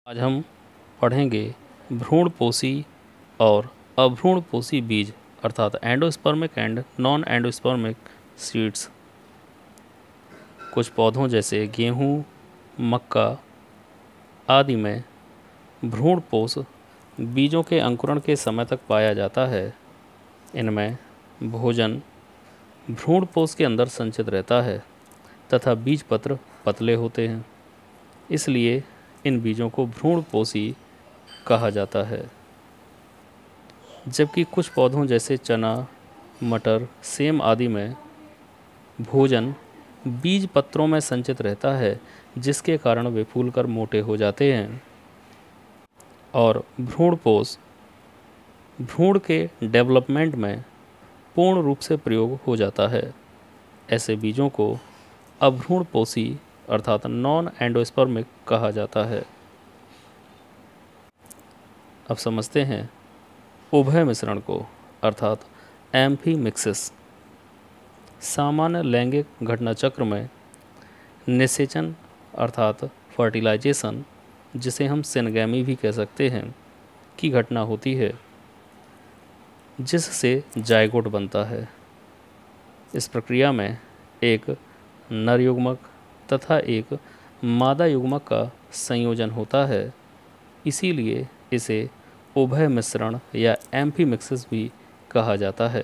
आज हम पढ़ेंगे भ्रूणपोषी और अभ्रूणपोषी बीज अर्थात endospermic and non endospermic seeds. कुछ पौधों जैसे गेहूँ, मक्का आदि में भ्रूणपोष बीजों के अंकुरण के समय तक पाया जाता है। इनमें भोजन भ्रूणपोष के अंदर संचित रहता है तथा बीज पत्र पतले होते हैं, इसलिए इन बीजों को भ्रूणपोषी कहा जाता है। जबकि कुछ पौधों जैसे चना, मटर, सेम आदि में भोजन बीज पत्रों में संचित रहता है, जिसके कारण वे फूलकर मोटे हो जाते हैं और भ्रूणपोष भ्रूण के डेवलपमेंट में पूर्ण रूप से प्रयोग हो जाता है। ऐसे बीजों को अभ्रूणपोषी अर्थात नॉन एंडोस्पर्मिक कहा जाता है। अब समझते हैं उभय मिश्रण को अर्थात एम्फीमिक्सिस। सामान्य लैंगिक घटना चक्र में निषेचन अर्थात फर्टिलाइजेशन, जिसे हम सिनगैमी भी कह सकते हैं, की घटना होती है, जिससे जायगोट बनता है। इस प्रक्रिया में एक नर युग्मक तथा एक मादा युग्मक का संयोजन होता है, इसीलिए इसे उभय मिश्रण या एम्फीमिक्सिस भी कहा जाता है।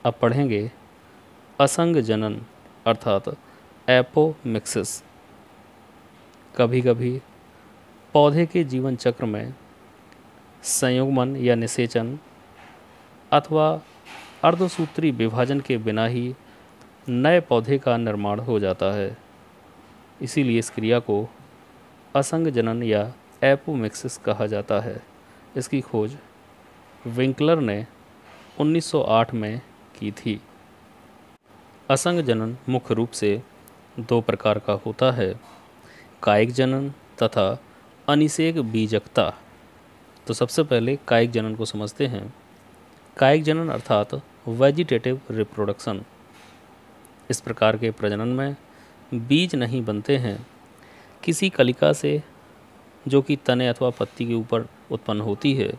अब पढ़ेंगे असंग जनन अर्थात एपोमिक्सिस। कभी कभी पौधे के जीवन चक्र में संयुग्मन या निषेचन अथवा अर्धसूत्री विभाजन के बिना ही नए पौधे का निर्माण हो जाता है, इसीलिए इस क्रिया को असंग जनन या एपोमिक्सिस कहा जाता है। इसकी खोज विंकलर ने 1908 में की थी। असंग जनन मुख्य रूप से दो प्रकार का होता है, कायिक जनन तथा अनिषेक बीजकता। तो सबसे पहले कायिक जनन को समझते हैं। कायिक जनन अर्थात वेजिटेटिव रिप्रोडक्शन। इस प्रकार के प्रजनन में बीज नहीं बनते हैं, किसी कलिका से जो कि तने अथवा पत्ती के ऊपर उत्पन्न होती है,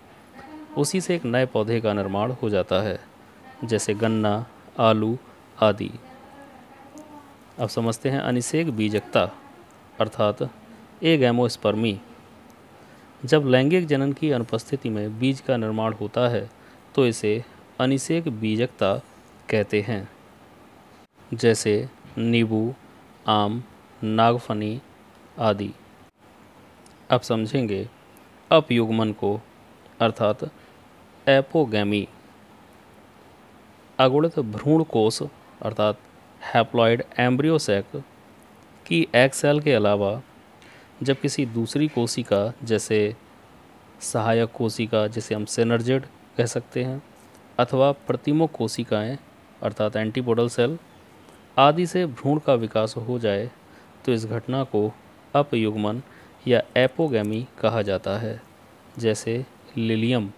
उसी से एक नए पौधे का निर्माण हो जाता है, जैसे गन्ना, आलू आदि। अब समझते हैं अनिषेक बीजकता अर्थात एगैमोस्पर्मी। जब लैंगिक जनन की अनुपस्थिति में बीज का निर्माण होता है तो इसे अनिषेक बीजकता कहते हैं, जैसे नींबू, आम, नागफनी आदि। अब समझेंगे अपयुग्मन को अर्थात एपोगैमी। अगुणित भ्रूणकोष अर्थात हैप्लॉइड एम्ब्रियो सैक की एग सेल के अलावा जब किसी दूसरी कोशिका जैसे सहायक कोशिका, जिसे हम सिनर्जिड कह सकते हैं, अथवा प्रतिमुख कोशिकाएं अर्थात एंटीपोडल सेल आदि से भ्रूण का विकास हो जाए तो इस घटना को अपयुग्मन या एपोगैमी कहा जाता है, जैसे लिलियम